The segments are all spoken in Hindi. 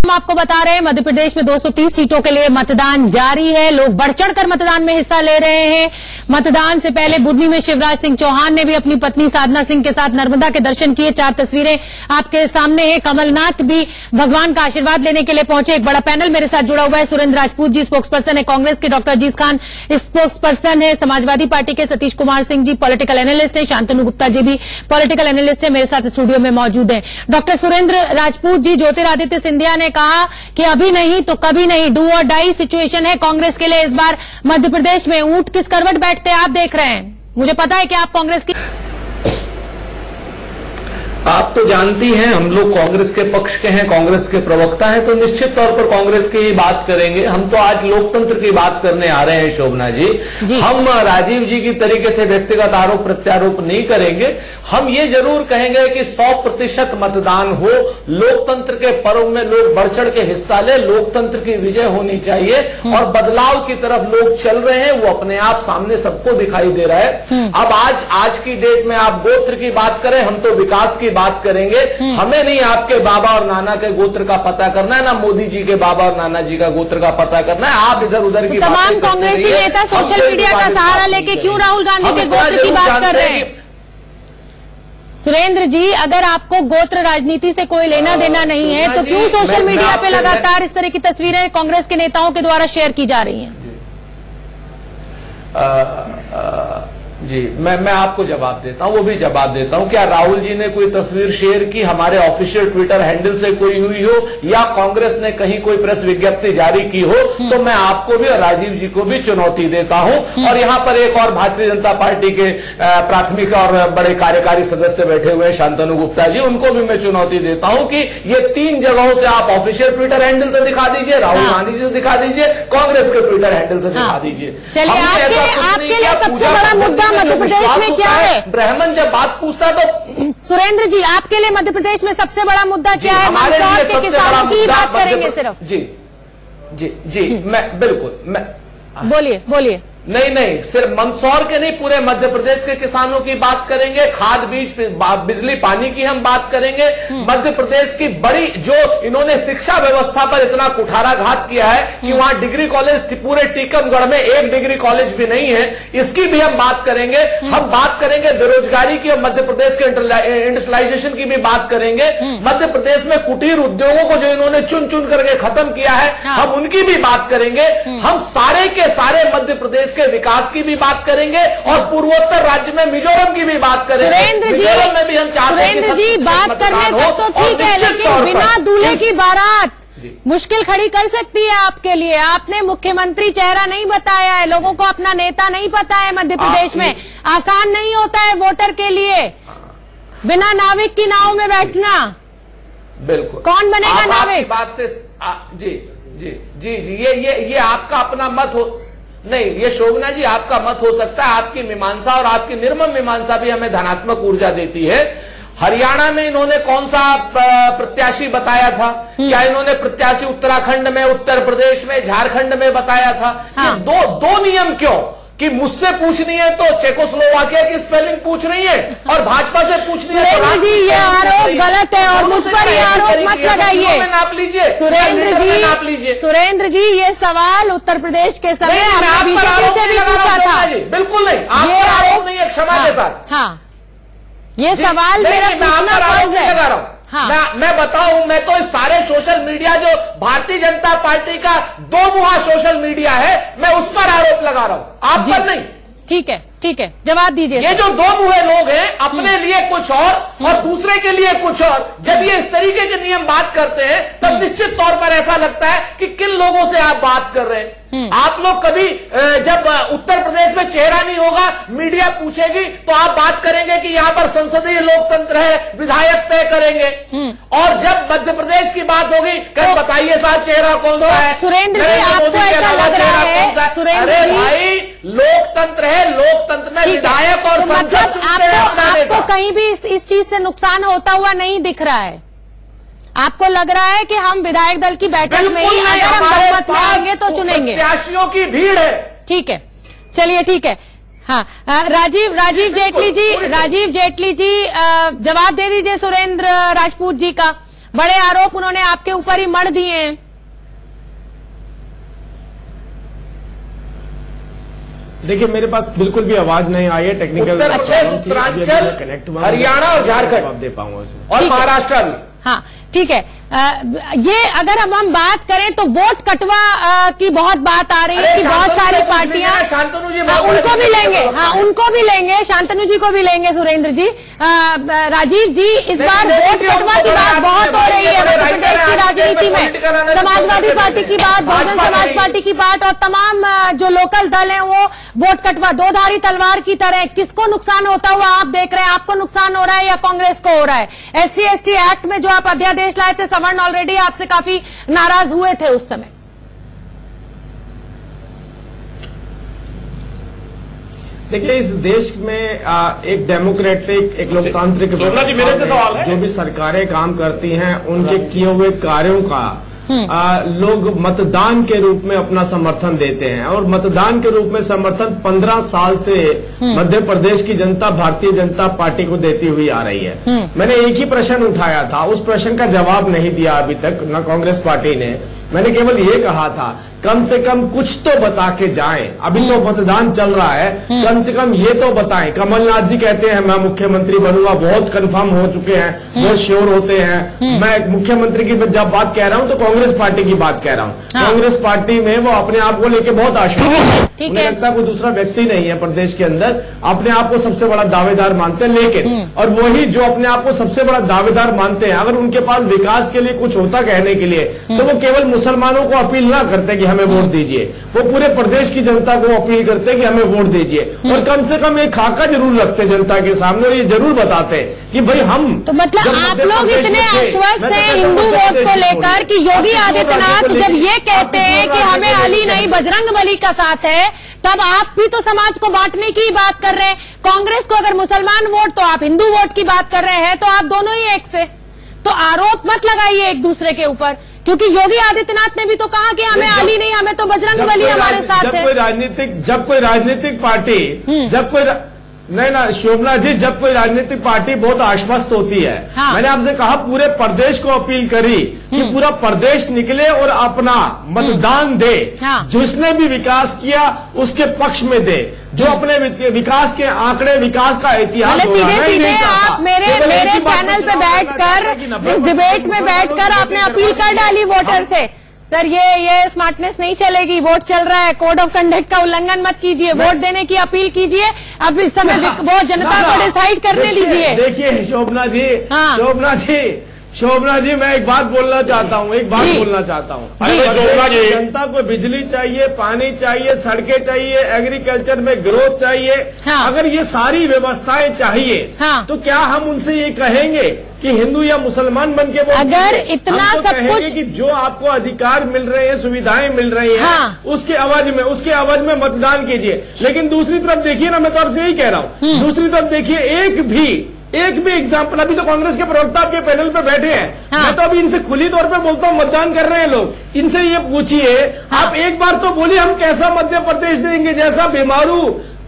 हम आपको बता रहे हैं मध्य प्रदेश में 230 सीटों के लिए मतदान जारी है। लोग बढ़ चढ़कर मतदान में हिस्सा ले रहे हैं। मतदान से पहले बुधनी में शिवराज सिंह चौहान ने भी अपनी पत्नी साधना सिंह के साथ नर्मदा के दर्शन किए। 4 तस्वीरें आपके सामने हैं। कमलनाथ भी भगवान का आशीर्वाद लेने के लिए पहुंचे। एक बड़ा पैनल मेरे साथ जुड़ा हुआ है। सुरेंद्र राजपूत जी स्पोक्स पर्सन है कांग्रेस के, डॉक्टर अजीज खान स्पोक्स पर्सन है समाजवादी पार्टी के, सतीश कुमार सिंह जी पॉलिटिकल एनालिस्ट है, शांतनु गुप्ता जी भी पॉलिटिकल एनालिस्ट है, मेरे साथ स्टूडियो में मौजूद है। डॉक्टर सुरेंद्र राजपूत जी, ज्योतिरादित्य सिंधिया ने कहा कि अभी नहीं तो कभी नहीं, डू और डाई सिचुएशन है कांग्रेस के लिए इस बार मध्य प्रदेश में। ऊंट किस करवट बैठते आप देख रहे हैं। मुझे पता है कि आप कांग्रेस की, आप तो जानती हैं हम लोग कांग्रेस के पक्ष के हैं, कांग्रेस के प्रवक्ता हैं, तो निश्चित तौर पर कांग्रेस की ही बात करेंगे। हम तो आज लोकतंत्र की बात करने आ रहे हैं शोभना जी। हम राजीव जी की तरीके से व्यक्तिगत आरोप प्रत्यारोप नहीं करेंगे। हम ये जरूर कहेंगे कि 100% मतदान हो, लोकतंत्र के पर्व में लोग बढ़ चढ़ के हिस्सा ले, लोकतंत्र की विजय होनी चाहिए और बदलाव की तरफ लोग चल रहे हैं, वो अपने आप सामने सबको दिखाई दे रहा है। अब आज की डेट में आप गोत्र की बात करें, हम तो विकास की बात करेंगे। हमें नहीं आपके बाबा और नाना के गोत्र का पता करना है, ना मोदी जी के बाबा और नाना जी का गोत्र का पता करना है। आप इधर उधर की तमाम कांग्रेसी नेता सोशल मीडिया का सहारा लेके क्यों राहुल गांधी के गोत्र की बात कर रहे हैं। सुरेंद्र जी, अगर आपको गोत्र राजनीति से कोई लेना देना नहीं है तो क्यों सोशल मीडिया पे लगातार इस तरह की तस्वीरें कांग्रेस के नेताओं के द्वारा शेयर की जा रही हैं। जी मैं आपको जवाब देता हूं, वो भी जवाब देता हूं। क्या राहुल जी ने कोई तस्वीर शेयर की हमारे ऑफिशियल ट्विटर हैंडल से कोई हुई हो या कांग्रेस ने कहीं कोई प्रेस विज्ञप्ति जारी की हो, तो मैं आपको भी और राजीव जी को भी चुनौती देता हूं। और यहां पर एक और भारतीय जनता पार्टी के प्राथमिक और बड़े कार्यकारी सदस्य बैठे हुए हैं शांतनु गुप्ता जी, उनको भी मैं चुनौती देता हूं कि ये 3 जगहों से आप ऑफिशियल ट्विटर हैंडल से दिखा दीजिए, राहुल गांधी जी से दिखा दीजिए, कांग्रेस के ट्विटर हैंडल से दिखा दीजिए। चलिए, आपके लिए सबसे बड़ा मुद्दा मध्य प्रदेश में क्या है? ब्राह्मण जब बात पूछता तो सुरेंद्र जी, आपके लिए मध्य प्रदेश में सबसे बड़ा मुद्दा क्या है? मंदसौर के किसानों की बात करेंगे सिर्फ। जी मैं बिल्कुल बोलिए। नहीं, सिर्फ मंदसौर के नहीं, पूरे मध्य प्रदेश के किसानों की बात करेंगे, खाद बीज बिजली पानी की हम बात करेंगे। मध्य प्रदेश की बड़ी जो इन्होंने शिक्षा व्यवस्था पर इतना कुठाराघात किया है कि वहां डिग्री कॉलेज पूरे टीकमगढ़ में 1 डिग्री कॉलेज भी नहीं है, इसकी भी हम बात करेंगे। हम बात करेंगे बेरोजगारी की और मध्य प्रदेश के इंडस्ट्रियलाइजेशन की भी बात करेंगे। मध्य प्रदेश में कुटीर उद्योगों को जो इन्होंने चुन चुन करके खत्म किया है, हम उनकी भी बात करेंगे। हम सारे के सारे मध्य प्रदेश के विकास की भी बात करेंगे और पूर्वोत्तर राज्य में मिजोरम की भी बात करेंगे। सुरेंद्र में भी हम चाहते हैं कि बात करने तक तो ठीक है, लेकिन बिना दूल्हे की बारात मुश्किल खड़ी कर सकती है आपके लिए। आपने मुख्यमंत्री चेहरा नहीं बताया है, लोगों को अपना नेता नहीं पता है मध्य प्रदेश में। आसान नहीं होता है वोटर के लिए बिना नाविक की नाव में बैठना। बिल्कुल, कौन बनेगा नाविक? बात से जी ये आपका अपना मत हो। नहीं, ये शोभना जी आपका मत हो सकता है, आपकी मीमांसा और आपकी निर्मम मीमांसा भी हमें धनात्मक ऊर्जा देती है। हरियाणा में इन्होंने कौन सा प्रत्याशी बताया था? क्या इन्होंने प्रत्याशी उत्तराखंड में, उत्तर प्रदेश में, झारखंड में बताया था? हाँ। दो नियम क्यों कि मुझसे पूछनी है तो चेकोस्लोवाकिया की स्पेलिंग पूछ रही है और भाजपा से पूछनी है तो जी ये आरोप गलत है और मुझ पर ये आरोप मत लगाइए। नाप लीजिए सुरेंद्र जी, ये सवाल उत्तर प्रदेश के समय बीजेपी से भी पूछा था। बिल्कुल नहीं, आपका आरोप नहीं है, क्षमा के साथ। हाँ, ये सवाल मेरा पूछना फर्ज है। लगा रहा हूं। हाँ। मैं बताऊं, मैं तो इस सारे सोशल मीडिया जो भारतीय जनता पार्टी का 2 मुहा सोशल मीडिया है, मैं उस पर आरोप लगा रहा हूं, आप पर नहीं। ठीक है, जवाब दीजिए। ये जो 2 मुहे लोग हैं, अपने लिए कुछ और दूसरे के लिए कुछ और, जब ये इस तरीके के नियम बात करते हैं तब निश्चित तौर पर ऐसा लगता है कि किन लोगों से आप बात कर रहे हैं। आप लोग कभी जब उत्तर प्रदेश में चेहरा नहीं होगा, मीडिया पूछेगी तो आप बात करेंगे कि यहाँ पर संसदीय लोकतंत्र है, विधायक तय करेंगे। और जब मध्य प्रदेश की बात होगी, कहीं बताइए साहब चेहरा कौन सा है? सुरेंद्र जी, आपको ऐसा लग रहा है? सुरेंद्र जी, भाई लोकतंत्र है, लोकतंत्र में विधायक और संसद आपको कहीं भी इस चीज से नुकसान होता हुआ नहीं दिख रहा है? आपको लग रहा है कि हम विधायक दल की बैठक में ही अगर हम बहुमत में आएंगे तो चुनेंगे? प्रत्याशियों की भीड़ है। ठीक है, चलिए ठीक है। हाँ, राजीव जेटली जी जवाब दे दीजिए सुरेंद्र राजपूत जी का। बड़े आरोप उन्होंने आपके ऊपर ही मढ़ दिए हैं। देखिए, मेरे पास बिल्कुल भी आवाज नहीं आई है, टेक्निकल उत्तरांचल, हरियाणा और झारखंड आप दे पाऊंगा उसमें, और महाराष्ट्र भी। हाँ ठीक है। ये अगर हम बात करें तो वोट कटवा की बहुत बात आ रही है कि बहुत सारी पार्टियां, शांतनु जी उनको भी लेंगे, हाँ उनको भी लेंगे, शांतनु जी को भी लेंगे, सुरेंद्र जी, राजीव जी, इस बार वोट कटवा की बात बहुत हो रही है मध्य प्रदेश की राजनीति में। समाजवादी पार्टी की बात, बहुजन समाज पार्टी की बात और तमाम जो लोकल दल है वो वोट कटवा, दो धारी तलवार की तरह। किसको नुकसान होता हुआ आप देख रहे हैं? आपको नुकसान हो रहा है या कांग्रेस को हो रहा है? SC/ST एक्ट में जो आप अध्यादेश लाए थे, सवर्ण ऑलरेडी आपसे काफी नाराज हुए थे उस समय। देखिए, इस देश में एक डेमोक्रेटिक, एक लोकतांत्रिक जो भी सरकारें काम करती हैं, उनके किए हुए कार्यों का लोग मतदान के रूप में अपना समर्थन देते हैं और मतदान के रूप में समर्थन 15 साल से मध्य प्रदेश की जनता भारतीय जनता पार्टी को देती हुई आ रही है। मैंने एक ही प्रश्न उठाया था, उस प्रश्न का जवाब नहीं दिया अभी तक न कांग्रेस पार्टी ने। मैंने केवल ये कहा था कम से कम कुछ तो बता के जाएं। अभी तो मतदान चल रहा है, कम से कम ये तो बताएं। कमलनाथ जी कहते हैं मैं मुख्यमंत्री बनूंगा, बहुत कंफर्म हो चुके हैं, बहुत श्योर होते हैं। मैं मुख्यमंत्री की जब बात कह रहा हूं तो कांग्रेस पार्टी की बात कह रहा हूं। कांग्रेस पार्टी में वो अपने आप को लेके बहुत आश्वस्त है, उन्हें लगता है कोई दूसरा व्यक्ति नहीं है प्रदेश के अंदर, अपने आप को सबसे बड़ा दावेदार मानते हैं। लेकिन और वही जो अपने आप को सबसे बड़ा दावेदार मानते हैं, अगर उनके पास विकास के लिए कुछ होता कहने के लिए, तो वो केवल मुसलमानों को अपील ना करते कि हमें वोट दीजिए, वो पूरे प्रदेश की जनता को अपील करते कि हमें वोट दीजिए। और कम से कम एक खाका जरूर रखते जनता के सामने और ये जरूर बताते कि भाई हम, तो मतलब आप लोग इतने आश्वस्त हैं हिंदू वोट को लेकर कि योगी आदित्यनाथ जब ये कहते हैं कि हमें अली नहीं बजरंगबली का साथ है, तब आप भी तो समाज को बांटने की बात कर रहे हैं। कांग्रेस को अगर मुसलमान वोट तो आप हिंदू वोट की बात कर रहे हैं, तो आप दोनों ही एक से। तो आरोप मत लगाइए एक दूसरे के ऊपर, क्योंकि योगी आदित्यनाथ ने भी तो कहा कि हमें अली नहीं, हमें तो बजरंगबली हमारे साथ है। जब कोई राजनीतिक पार्टी, जब कोई नहीं ना शोभना जी, जब कोई राजनीतिक पार्टी बहुत आश्वस्त होती है, मैंने आपसे कहा पूरे प्रदेश को अपील करी कि पूरा प्रदेश निकले और अपना मतदान दे, जिसने भी विकास किया उसके पक्ष में दे, जो अपने विकास के आंकड़े, विकास का इतिहास सीधे आप मेरे चैनल पे बैठकर, इस डिबेट में बैठकर आपने अपील कर डाली वोटर से, सर ये स्मार्टनेस नहीं चलेगी, वोट चल रहा है, कोड ऑफ कंडक्ट का उल्लंघन मत कीजिए, वोट देने की अपील कीजिए, अब इस समय वोट जनता को डिसाइड करने दीजिए। देखिए शोभना जी, शोभना जी, मैं एक बात बोलना चाहता हूँ, जनता को बिजली चाहिए, पानी चाहिए, सड़कें चाहिए, एग्रीकल्चर में ग्रोथ चाहिए। अगर ये सारी व्यवस्थाएं चाहिए तो क्या हम उनसे ये कहेंगे कि हिंदू या मुसलमान बन के अगर इतना सब कुछ कि जो आपको अधिकार मिल रहे हैं, सुविधाएं मिल रही हैं, उसके आवाज में मतदान कीजिए। लेकिन दूसरी तरफ देखिए ना, मैं तो आपसे यही कह रहा हूँ, दूसरी तरफ देखिए एक भी एग्जाम्पल, अभी तो कांग्रेस के प्रवक्ता आपके पैनल पे बैठे हैं, मैं तो अभी इनसे खुली तौर पे बोलता हूँ, मतदान कर रहे हैं लोग, इनसे ये पूछिए, आप एक बार तो बोलिए हम कैसा मध्य प्रदेश देंगे, जैसा बीमारू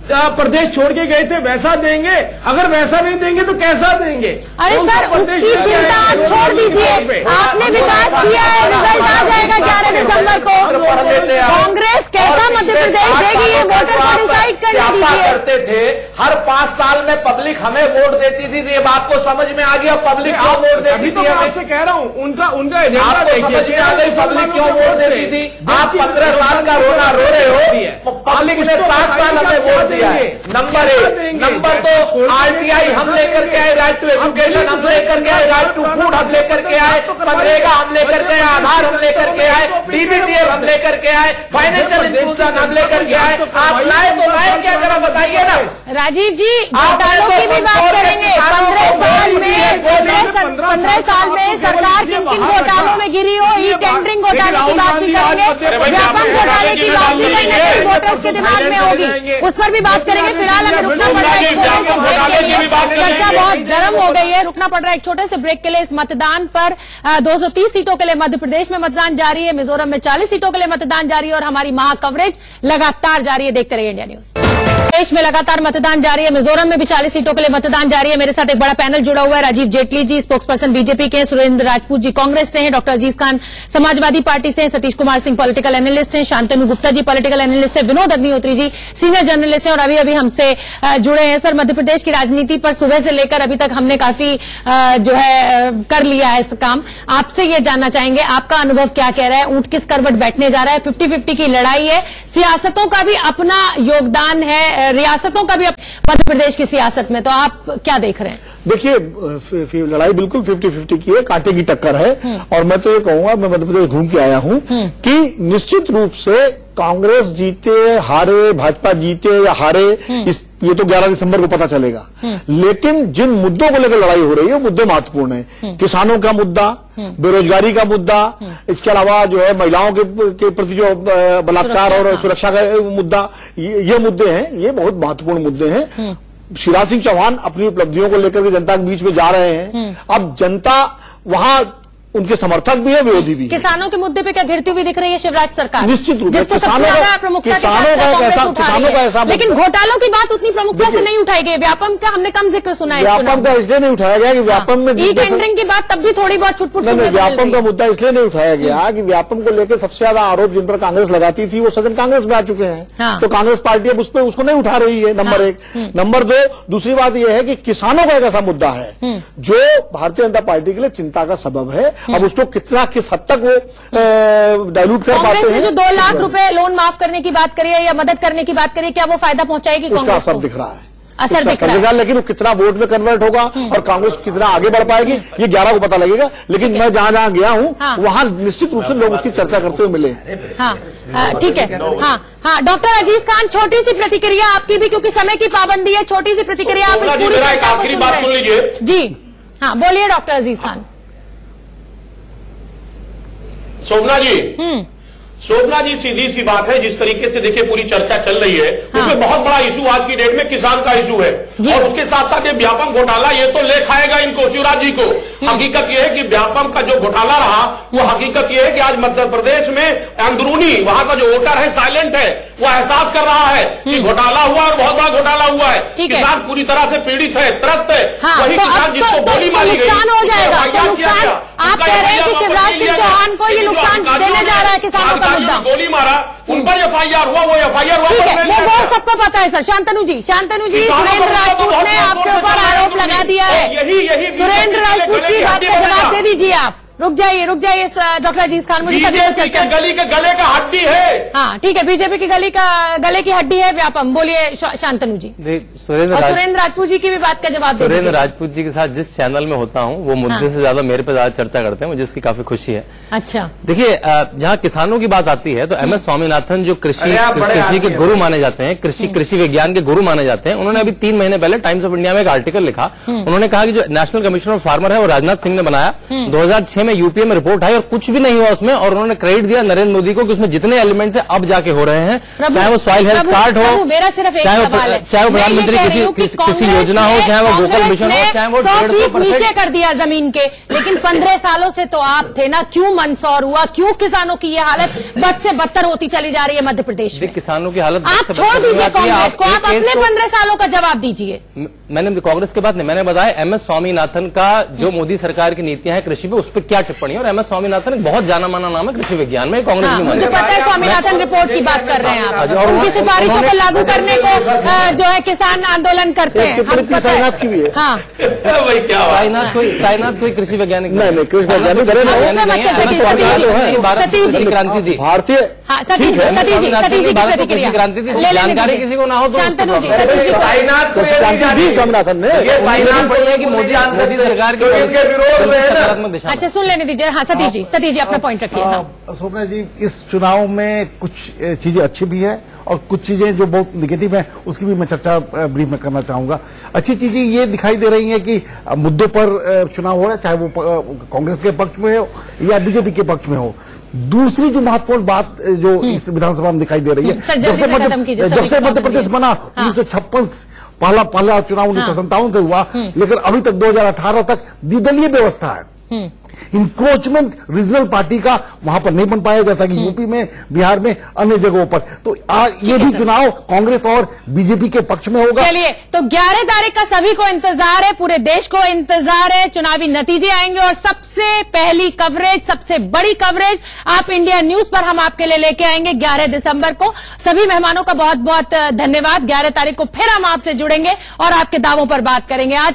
प्रदेश छोड़ के गए थे वैसा देंगे, अगर वैसा नहीं देंगे तो कैसा देंगे? अरे सर, उसकी चिंता आप छोड़ दीजिए, आपने विकास किया है, रिजल्ट आ जाएगा 11 दिसंबर को। कांग्रेस कैसा मध्य प्रदेश देगी ये वोटर को डिसाइड करने दीजिए। करते थे हर 5 साल में पब्लिक हमें वोट देती थी, ये बात को समझ में आ गया पब्लिक क्यों वोट देती थी। मैं आपसे कह रहा हूँ उनका एजेंडा समझ में आ गई पब्लिक क्यों वोट देती थी। आप 15 साल का रोना रो रहे हो, पब्लिक ने 7 साल हमें वोट दिया है। नंबर 1, नंबर 2 RTI हम लेकर के आए, राइट टू एजुकेशन हम लेकर के आए, राइट टू फूड हम लेकर के आए, मनरेगा हम लेकर के आए, आधार हम लेकर के आए, DBTF हम लेकर के आए, फाइनेंशियल इंक्लूजन हम लेकर के आए। आप लाए तो लाए क्या, जरा बताइए ना। राजीव जी, घोटालों की भी बात करेंगे। 15 साल में सरकार किन किन घोटालों में गिरी हो, ई टेंडरिंग घोटाले की बात भी करेंगे, व्यापम घोटाले की बात भी करेंगे, वोटर्स के दिमाग में होगी, उस पर भी बात करेंगे। फिलहाल हमें रुकना पड़ रहा है एक छोटे से ब्रेक के लिए, चर्चा बहुत गर्म हो गई है, रुकना पड़ रहा है एक छोटे से ब्रेक के लिए। इस मतदान पर 230 सीटों के लिए मध्य प्रदेश में मतदान जारी है, मिजोरम में 40 सीटों के लिए मतदान जारी है और हमारी महा कवरेज लगातार जारी है। देखते रहिए इंडिया न्यूज। देश में लगातार मतदान जारी है, मिजोरम में भी 40 सीटों के लिए मतदान जारी है। मेरे साथ एक बड़ा पैनल जुड़ा हुआ है। राजीव जेटली जी स्पोक्सपर्सन बीजेपी के, सुरेंद्र राजपूत जी कांग्रेस से हैं, डॉक्टर अजीज खान समाजवादी पार्टी से, सतीश कुमार सिंह पॉलिटिकल एनालिस्ट हैं, शांतनु गुप्ता जी पॉलिटिकल एनालिस्ट है, विनोद अग्निहोत्री जी सीनियर जर्नलिस्ट हैं और अभी हमसे जुड़े हैं। सर, मध्य प्रदेश की राजनीति पर सुबह से लेकर अभी तक हमने काफी जो है कर लिया है इस काम। आपसे ये जानना चाहेंगे, आपका अनुभव क्या कह रहा है? ऊंट किस करवट बैठने जा रहा है? 50-50 की लड़ाई है, सियासतों का भी अपना योगदान है, रियासतों का भी मध्य प्रदेश की सियासत में, तो आप क्या देख रहे हैं? देखिए, लड़ाई बिल्कुल 50-50 की है, कांटे की टक्कर है। और मैं तो ये कहूंगा, मैं मध्य प्रदेश घूम के आया हूं कि निश्चित रूप से कांग्रेस जीते हारे, भाजपा जीते या हारे, ये तो 11 दिसंबर को पता चलेगा। लेकिन जिन मुद्दों को लेकर लड़ाई हो रही है वो मुद्दे महत्वपूर्ण हैं। किसानों का मुद्दा, बेरोजगारी का मुद्दा, इसके अलावा जो है महिलाओं के प्रति जो बलात्कार और सुरक्षा का मुद्दा, ये मुद्दे हैं, ये बहुत महत्वपूर्ण मुद्दे हैं। शिवराज सिंह चौहान अपनी उपलब्धियों को लेकर के जनता के बीच में जा रहे हैं। अब जनता वहां उनके समर्थक भी है, विरोधी भी। किसानों के मुद्दे पे क्या गिरती हुई दिख रही है शिवराज सरकार? निश्चित रूप से जिसको सबसे ज्यादा प्रमुखता के साथ कांग्रेस उठा रही है, लेकिन घोटालों की बात उतनी प्रमुखता से नहीं उठाई गई। व्यापम का हमने कम जिक्र सुना है। व्यापम का इसलिए नहीं उठाया गया कि व्यापम में ई टेंडरिंग की बात तब भी थोड़ी बहुत छुटपुट सुनने को मिल रही है। व्यापम का मुद्दा इसलिए नहीं उठाया गया कि व्यापम को लेकर सबसे ज्यादा आरोप जिन पर कांग्रेस लगाती थी वो सदन कांग्रेस में आ चुके हैं। तो कांग्रेस पार्टी अब उसको नहीं उठा रही है, नंबर एक। नंबर दो, दूसरी बात यह है कि किसानों का एक ऐसा मुद्दा है जो भारतीय जनता पार्टी के लिए चिंता का सबब है। अब उसको किस हद तक वो डाइल्यूट कर पाते हैं। कांग्रेस ने जो 2 लाख रुपए लोन माफ करने की बात करी है या मदद करने की बात करी है, क्या वो फायदा पहुंचाएगी कांग्रेस को? उसका असर दिख रहा है, असर दिख रहा है, लेकिन वो कितना वोट में कन्वर्ट होगा और कांग्रेस कितना आगे बढ़ पाएगी ये 11 को पता लगेगा। लेकिन मैं जहां गया हूं वहां निश्चित रूप से लोग उसकी चर्चा करते हुए मिले। ठीक है। हाँ, डॉक्टर अजीज खान, छोटी सी प्रतिक्रिया आपकी भी, क्योंकि समय की पाबंदी है, छोटी सी प्रतिक्रिया आप पूरी चर्चा को सुन रहे हैं। जी हाँ, बोलिए डॉक्टर अजीज खान। शोभना जी, सीधी सी बात है, जिस तरीके से देखिए पूरी चर्चा चल रही है उसमें बहुत बड़ा इशू आज की डेट में किसान का इशू है और उसके साथ साथ ये व्यापम घोटाला, ये तो ले खाएगा इनको, शिवराज जी को। हकीकत ये है कि व्यापम का जो घोटाला रहा वो हकीकत ये है कि आज मध्य प्रदेश में अंदरूनी वहां का जो वोटर है साइलेंट है, वो एहसास कर रहा है कि घोटाला हुआ और बहुत बड़ा घोटाला हुआ है। किसान पूरी तरह से पीड़ित है, त्रस्त है। वही किसान जिसको गोली मारी गई, नुकसान हो जाएगा। तो नुकसान आप कह रहे हैं कि शिवराज सिंह चौहान को ये नुकसान देने जा रहा है किसानों का मुद्दा? गोली मारा, उन पर एफआईआर हुआ, वो एफआईआर हुआ। ठीक है, वो सबको पता है सर। शांतनु जी, सुरेंद्र राजपूत ने आपके ऊपर आरोप लगा दिया है। सुरेंद्र राजपूत की बात का जवाब दे दीजिए आप। रुक जाइए डॉक्टर अजीज खान, मुझे सभी चर्चा। गली के गले का हड्डी है। हाँ ठीक है, बीजेपी की गले की हड्डी है व्यापम। बोलिए शांतनु जी। सुरेंद्र राजपूत जी की भी बात का जवाब दे दीजिए। सुरेंद्र राजपूत जी के साथ जिस चैनल में होता हूँ वो मुद्दे से ज्यादा मेरे पे ज्यादा चर्चा करते हैं, मुझे इसकी काफी खुशी है। अच्छा, देखिए, जहाँ किसानों की बात आती है तो MS स्वामीनाथन जो कृषि के गुरु माने जाते हैं, कृषि विज्ञान के गुरु माने जाते हैं, उन्होंने अभी 3 महीने पहले टाइम्स ऑफ इंडिया में एक आर्टिकल लिखा। उन्होंने कहा कि जो नेशनल कमीशन ऑफ फार्मर है वो राजनाथ सिंह ने बनाया, 2006 में यूपीए में रिपोर्ट आई और कुछ भी नहीं हुआ उसमें, और उन्होंने क्रेडिट दिया नरेंद्र मोदी को कि उसमें जितने एलिमेंट्स हैं अब जाके हो रहे हैं, चाहे वो सॉइल हेल्थ कार्ड हो, मेरा सिर्फ एक सवाल है, चाहे वो प्रधानमंत्री किसी योजना हो, चाहे वो गोकुल मिशन हो, चाहे वो 100 फीट नीचे कर दिया जमीन के। लेकिन 15 सालों से तो आप थे ना, क्यों मंदसौर हुआ? क्यों किसानों की ये हालत बद से बदतर होती चली जा रही है मध्य प्रदेश में? किसानों की हालत आप छोड़ दीजिए कांग्रेस को, आप अपने 15 सालों का जवाब दीजिए। मैंने कांग्रेस की बात नहीं, मैंने बताया MS स्वामीनाथन का जो मोदी सरकार की नीतियां हैं कृषि पे, उस पर क्या टिप्पणी है। और MS स्वामीनाथन एक बहुत जाना माना नाम है कृषि विज्ञान में, कांग्रेस की। मुझे पता है स्वामीनाथन रिपोर्ट की बात कर रहे हैं आप, उनकी सिफारिशों को लागू करने को जो है किसान आंदोलन करते हैं। साईनाथ की भी है। हाँ, साईनाथ कोई कृषि वैज्ञानिक नहीं, कृषि वैज्ञानिक क्रांति थी भारतीय। सतीश जी की प्रतिक्रिया, जानकारी किसी को ना हो तो शांतनु जी, स्वामीनाथन ने ये साईनाथ पड़ी है कि मोदी सरकार के विरोध में सकारात्मक दिशा। अच्छा, सुन लेने दीजिए। हाँ, सतीश जी अपना पॉइंट रखिए। शोभना जी, इस चुनाव में कुछ चीजें अच्छी भी है और कुछ चीजें जो बहुत निगेटिव है उसकी भी मैं चर्चा ब्रीफ में करना चाहूंगा। अच्छी चीजें ये दिखाई दे रही है कि मुद्दों पर चुनाव हो रहा है, चाहे वो कांग्रेस के पक्ष में हो या बीजेपी के पक्ष में हो। दूसरी जो महत्वपूर्ण बात जो इस विधानसभा में दिखाई दे रही है, जब से मध्य प्रदेश बना 1956 पहला चुनाव 1957 से हुआ, लेकिन अभी तक 2018 तक द्विदलीय व्यवस्था है। इंक्रोचमेंट रीजनल पार्टी का वहां पर नहीं बन पाया, जैसा कि यूपी में, बिहार में, अन्य जगहों पर। तो ये भी चुनाव कांग्रेस और बीजेपी के पक्ष में होगा। चलिए, तो 11 तारीख का सभी को इंतजार है, पूरे देश को इंतजार है। चुनावी नतीजे आएंगे और सबसे पहली कवरेज, सबसे बड़ी कवरेज आप इंडिया न्यूज पर हम आपके लिए लेके आएंगे 11 दिसंबर को। सभी मेहमानों का बहुत बहुत धन्यवाद। 11 तारीख को फिर हम आपसे जुड़ेंगे और आपके दावों पर बात करेंगे। आज